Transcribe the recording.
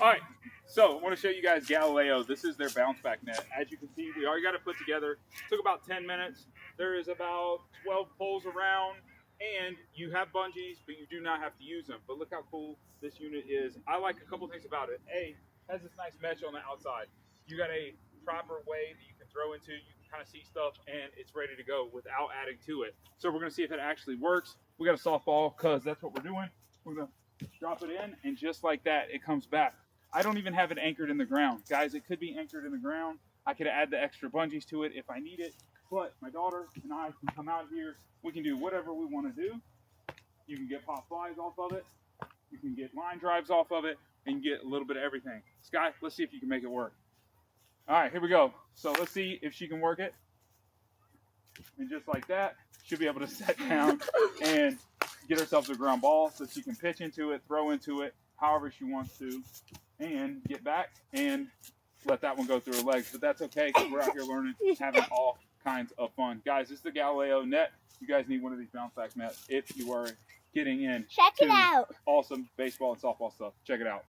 All right, so I want to show you guys Galileo. This is their bounce back net. As you can see, we already got it put together. Took about 10 minutes. There is about 12 poles around, and you have bungees, but you do not have to use them. But look how cool this unit is. I like a couple things about it. A, has this nice mesh on the outside. You got a proper way that you can throw into. You can kind of see stuff, and it's ready to go without adding to it. So we're going to see if it actually works. We got a softball because that's what we're doing. We're going to drop it in, and just like that, it comes back. I don't even have it anchored in the ground. Guys, it could be anchored in the ground. I could add the extra bungees to it if I need it. But my daughter and I can come out here. We can do whatever we want to do. You can get pop flies off of it. You can get line drives off of it. And get a little bit of everything. Sky, let's see if you can make it work. All right, here we go. So let's see if she can work it. And just like that, she'll be able to set down and get herself a ground ball so she can pitch into it, throw into it, however she wants to, and get back and let that one go through her legs. But that's okay because we're out here learning, having all kinds of fun. Guys, this is the Galileo net. You guys need one of these bounce back nets if you are getting in. Check it out. Awesome baseball and softball stuff. Check it out.